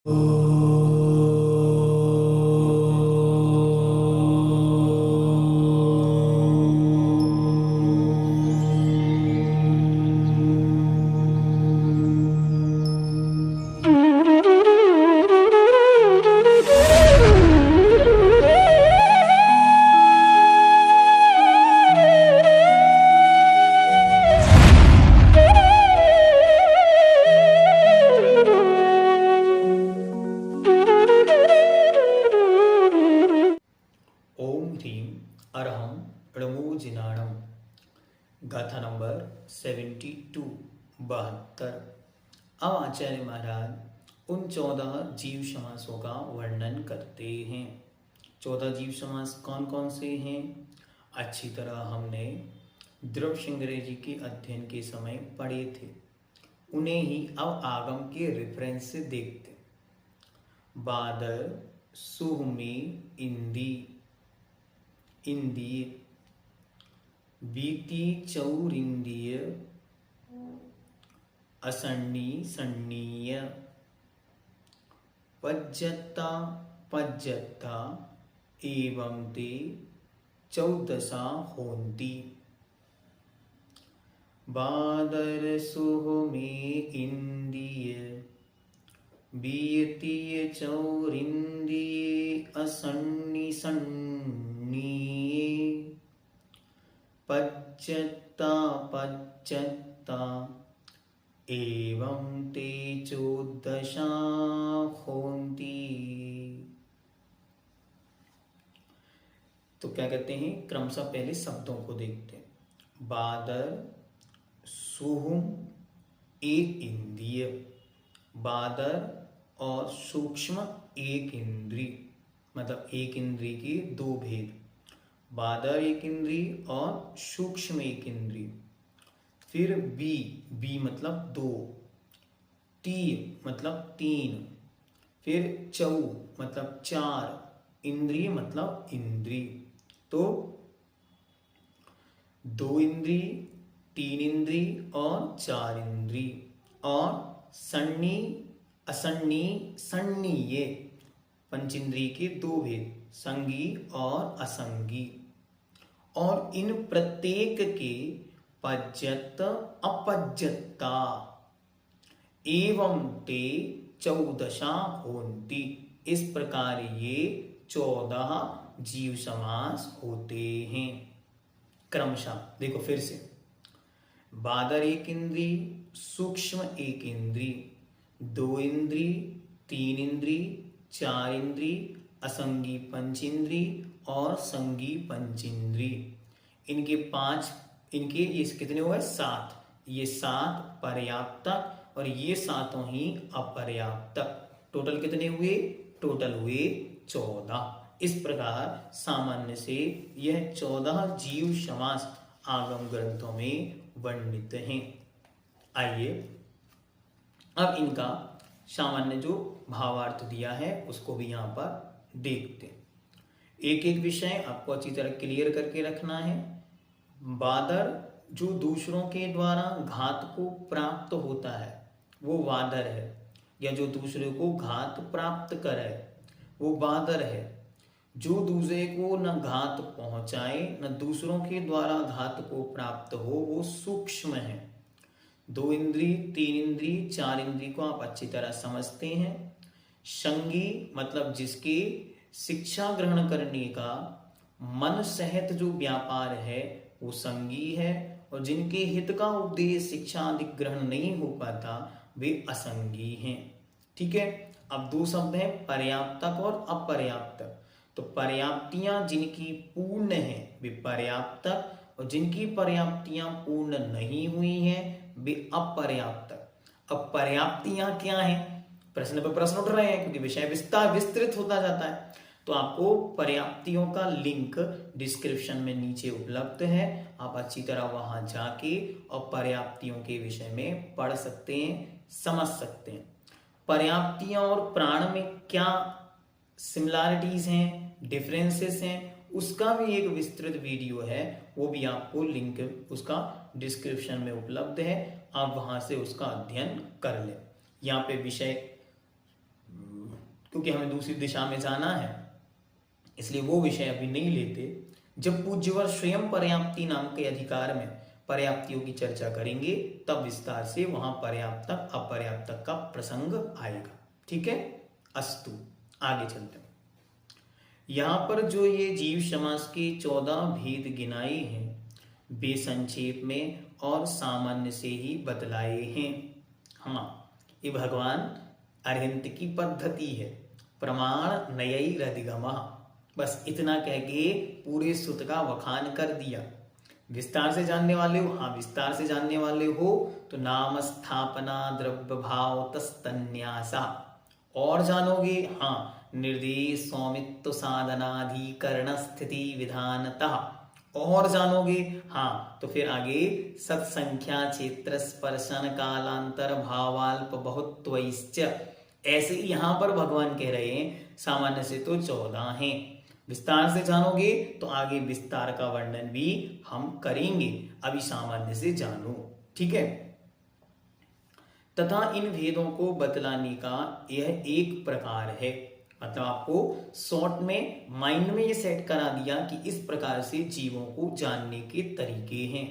ओम ह्रीं अरहं णमोजिनाणम। गाथा नंबर 72 72। अब आचार्य महाराज उन 14 जीव समासों का वर्णन करते हैं। 14 जीव समास कौन कौन से हैं? अच्छी तरह हमने द्रव सिंगरे जी के अध्ययन के समय पढ़े थे, उन्हें ही अब आगम के रेफरेंस से देखते। बादर, सुहमी, इंदी, इंद्रिय, बीती, चौरिंद्रिय, असन्नी, सन्नीय, पज्जता, पज्जता, एवं ते 14 होंती। बादर, सुहमी, इंद्रिय, बीती, चौरिंद्रिय, असन्नी, सन्नीय, पज्जता, पज्जता, एवं ते 14 होंती। तो क्या कहते हैं, क्रमशः पहले शब्दों को देखते हैं। बादर, सुहुम, एक इंद्रिय। बादर और सूक्ष्म एक इंद्रिय, मतलब एक इंद्रिय के दो भेद। बादर एक इंद्रिय और सूक्ष्म एक इंद्रिय। फिर बी, बी मतलब दो। ती मतलब तीन। फिर चौ मतलब चार। इंद्रिय मतलब इंद्रिय। तो दो इंद्रिय, तीन इंद्रिय और चार इंद्रिय। और सन्नी, असन्नी, सन्नीय, पंचेंद्रिय के दो भेद, संगी और असंगी। और इन प्रत्येक के पज्जत, अपज्जता, एवं ते 14 होंती। इस प्रकार ये 14 जीव समास होते हैं क्रमशः। देखो फिर से, बादर एक इंद्रिय, सूक्ष्म एक इंद्रिय, दो इंद्रिय, तीन इंद्रिय, चार इंद्रिय, असंगी पंचेंद्रिय और संगी पंचेंद्रिय। इनके ये कितने हुए? 7। ये 7 पर्याप्तक और ये 7 ही अपर्याप्तक। टोटल कितने हुए? टोटल हुए 14। इस प्रकार सामान्य से यह 14 जीव समास आगम ग्रंथों में वर्णित हैं। आइए अब इनका सामान्य जो भावार्थ दिया है उसको भी यहाँ पर देखते हैं। एक एक विषय आपको अच्छी तरह क्लियर करके रखना है। बादर जो दूसरों के द्वारा घात को प्राप्त होता है वो वादर है, या जो दूसरे को घात प्राप्त करे वो बादर है। जो दूसरे को न घात पहुंचाए न दूसरों के द्वारा घात को प्राप्त हो वो सूक्ष्म है। दो इंद्रिय, तीन इंद्रिय, चार इंद्रिय को आप अच्छी तरह समझते हैं। संगी मतलब जिसके शिक्षा ग्रहण करने का मन सहित जो व्यापार है वो संगी है, और जिनके हित का उपदेश शिक्षा आदि ग्रहण नहीं हो पाता वे असंगी हैं। ठीक है। अब दो शब्द हैं, पर्याप्तक और अपर्याप्तक। तो पर्याप्तियां जिनकी पूर्ण है वे पर्याप्तक, और जिनकी पर्याप्तियां पूर्ण नहीं हुई हैं वे अपर्याप्तक। अब पर्याप्तियां क्या हैं? प्रश्न पर प्रश्न उठ रहे हैं क्योंकि विषय विस्तृत होता जाता है। तो आपको पर्याप्तियों का लिंक डिस्क्रिप्शन में नीचे उपलब्ध है, आप अच्छी तरह वहां जाके और पर्याप्तियों के विषय में पढ़ सकते हैं, समझ सकते हैं। पर्याप्तियां और प्राण में क्या सिमिलैरिटीज हैं, डिफरेंसेस हैं, उसका भी एक विस्तृत वीडियो है, वो भी आपको लिंक उसका डिस्क्रिप्शन में उपलब्ध है, आप वहां से उसका अध्ययन कर लें। यहाँ पे विषय क्योंकि हमें दूसरी दिशा में जाना है, इसलिए वो विषय अभी नहीं लेते। जब पूज्यवर स्वयं पर्याप्ति नाम के अधिकार में पर्याप्तियों की चर्चा करेंगे तब विस्तार से वहां पर्याप्तक अपर्याप्तक का प्रसंग आएगा। ठीक है, अस्तु, आगे चलते हैं। यहां पर जो ये जीव समास के 14 भेद गिनाए हैं वे संक्षेप में और सामान्य से ही बतलाए हैं। हाँ, ये भगवान अरहंत की पद्धति है, प्रमाण नयैरधिगमः, बस इतना कह के पूरे सुत का वखान कर दिया। विस्तार से जानने वाले हो, हाँ विस्तार से जानने वाले हो तो नाम स्थापना द्रव्य भाव तस्तन्यासा, और जानोगे हाँ निर्देश सौमित्व साधनाधिकरण स्थिति विधानतः, और जानोगे हाँ तो फिर आगे सत्संख्या क्षेत्र स्पर्शन कालांतर भावाल्प बहुत्वैश्च, ऐसे ही यहां पर भगवान कह रहे हैं सामान्य से तो 14 हैं, विस्तार से जानोगे तो आगे विस्तार का वर्णन भी हम करेंगे, अभी सामान्य से जानो। ठीक है, तथा इन भेदों को बतलाने का यह एक प्रकार है, मतलब आपको शॉर्ट में माइंड में ये सेट करा दिया कि इस प्रकार से जीवों को जानने के तरीके हैं।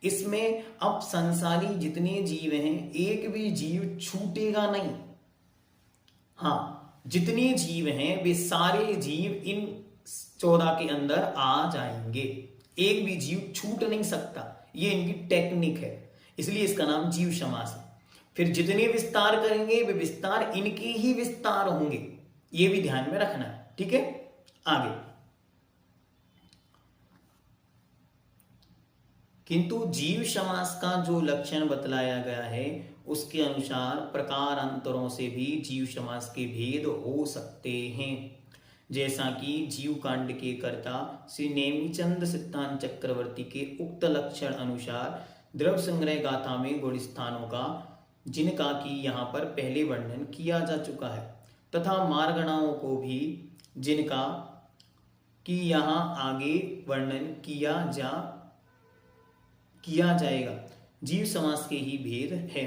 इसमें अब संसारी जितने जीव हैं एक भी जीव छूटेगा नहीं। हाँ, जितने जीव हैं वे सारे जीव इन 14 के अंदर आ जाएंगे, एक भी जीव छूट नहीं सकता, ये इनकी टेक्निक है, इसलिए इसका नाम जीव समास है। फिर जितने विस्तार करेंगे वे विस्तार इनके ही विस्तार होंगे, ये भी ध्यान में रखना है। ठीक है, आगे किंतु जीव समास का जो लक्षण बतलाया गया है उसके अनुसार प्रकार अंतरों से भी जीव समास के भेद हो सकते हैं, जैसा कि जीव कांड के कर्ता श्री नेमीचंद सिद्धांत चक्रवर्ती के उक्त लक्षण अनुसार द्रव्य संग्रह गाथा में गुण स्थानों का जिनका कि यहाँ पर पहले वर्णन किया जा चुका है, तथा मार्गणाओं को भी जिनका कि यहाँ आगे वर्णन किया जाएगा। जीव समास के ही भेद है,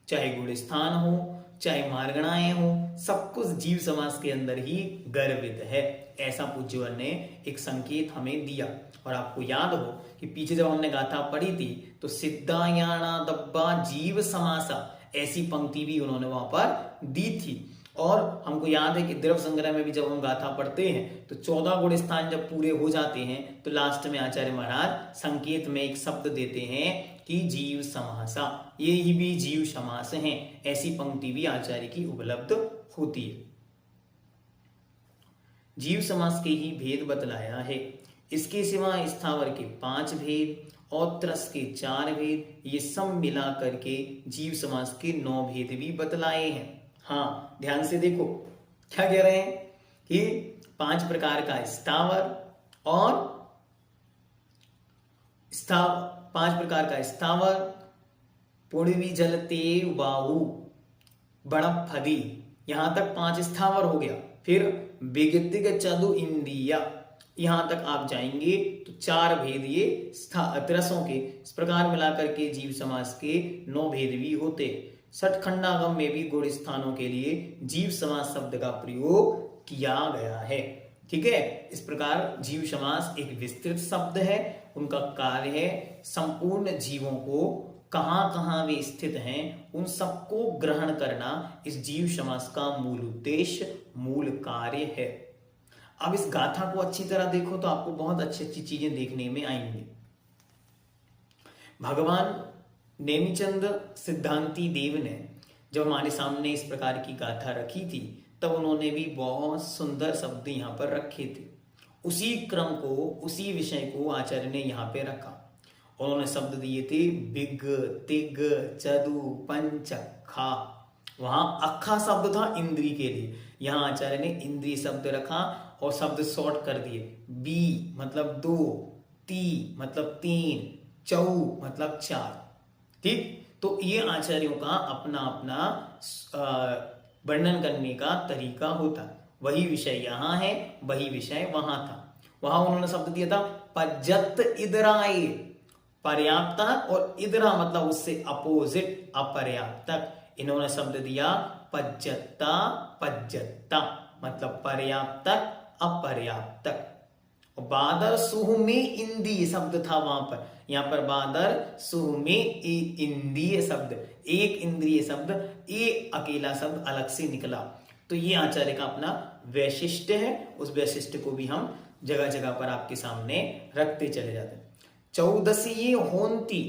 चाहे गुण स्थान हो चाहे मार्गणाएं हो, सब कुछ जीव समास के अंदर ही गर्भित है, ऐसा पूज्यवर ने एक संकेत हमें दिया। और आपको याद हो कि पीछे जब हमने गाथा पढ़ी थी तो सिद्धायाणा दब्बा जीव समासा ऐसी पंक्ति भी उन्होंने वहां पर दी थी। और हमको याद है कि द्रव्य संग्रह में भी जब हम गाथा पढ़ते हैं तो 14 गुण स्थान जब पूरे हो जाते हैं तो लास्ट में आचार्य महाराज संकेत में एक शब्द देते हैं कि जीव समासा, ये ही भी जीव समास हैं, ऐसी पंक्ति भी आचार्य की उपलब्ध होती है। जीव समास के ही भेद बतलाया है, इसके सिवा स्थावर के 5 भेद और त्रस के 4 भेद, ये सब मिला करके जीव समास के 9 भेद भी बतलाए हैं। हाँ, ध्यान से देखो क्या कह रहे हैं कि 5 प्रकार का स्थावर और 5 प्रकार का स्थावर, पूर्वी जलते बाहु बड़प फदी, यहां तक 5 स्थावर हो गया। फिर विगतिक चदु इंद्रिया, यहां तक आप जाएंगे तो 4 भेद ये त्रसों के, इस प्रकार मिलाकर के जीव समास के 9 भेद भी होते। षटखंडागम में भी गुण स्थानों के लिए जीव समास शब्द का प्रयोग किया गया है। ठीक है, इस प्रकार जीव समास एक विस्तृत शब्द है, उनका कार्य है संपूर्ण जीवों को कहां कहां वे स्थित हैं उन सबको ग्रहण करना, इस जीव समास का मूल उद्देश्य मूल कार्य है। अब इस गाथा को अच्छी तरह देखो तो आपको बहुत अच्छी अच्छी चीजें देखने में आएंगी। भगवान नेमीचंद सिद्धांती देव ने जब हमारे सामने इस प्रकार की गाथा रखी थी तब उन्होंने भी बहुत सुंदर शब्द यहाँ पर रखे थे। उसी क्रम को, उसी विषय को आचार्य ने यहाँ पे रखा। उन्होंने शब्द दिए थे बिग तिग चदु पंच खा, वहां अखा शब्द था इंद्री के लिए, यहाँ आचार्य ने इंद्री शब्द रखा और शब्द शॉर्ट कर दिए। बी मतलब 2, ती मतलब 3, चौ मतलब 4। ठीक, तो ये आचार्यों का अपना अपना वर्णन करने का तरीका होता। वही विषय यहाँ है, वही विषय वहां था। वहां उन्होंने शब्द दिया था पज्जत इदराए, पर्याप्तक, और इदरा मतलब उससे अपोजिट अपर्याप्तक। इन्होंने शब्द दिया पज्जत्ता पज्जत मतलब पर्याप्त अपर्याप्त। बादर सुह में इंदी शब्द था वहां पर, यहां पर बादर सुह में इंद्रिय शब्द, एक इंद्रिय शब्द, ए अकेला शब्द अलग से निकला। तो ये आचार्य का अपना वैशिष्ट्य है, उस वैशिष्ट्य को भी हम जगह जगह पर आपके सामने रखते चले जाते हैं। चौदसीय होंती,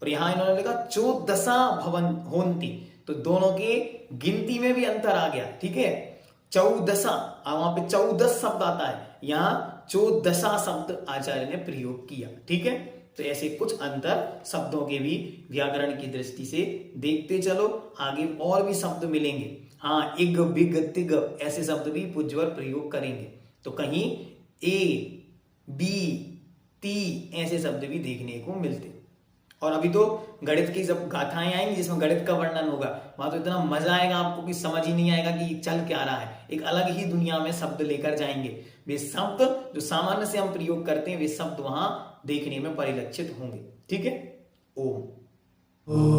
और यहां इन्होंने लिखा चौदसा भवन होंती, तो दोनों के गिनती में भी अंतर आ गया। ठीक है, चौदसा, वहां पे 14 शब्द आता है, यहां 14 शब्द आचार्य ने प्रयोग किया। ठीक है, तो ऐसे कुछ अंतर शब्दों के भी व्याकरण की दृष्टि से देखते चलो, आगे और भी शब्द मिलेंगे। हाँ, इग बिग तिग ऐसे शब्द भी पूज्यवर प्रयोग करेंगे, तो कहीं ए बी ती ऐसे शब्द भी देखने को मिलते। और अभी तो गणित की जब गाथाएं आएंगी जिसमें गणित का वर्णन होगा, वहां तो इतना मजा आएगा आपको कि समझ ही नहीं आएगा कि चल क्या रहा है, एक अलग ही दुनिया में शब्द लेकर जाएंगे। वे शब्द जो सामान्य से हम प्रयोग करते हैं वे शब्द वहां देखने में परिलक्षित होंगे। ठीक है, ओम।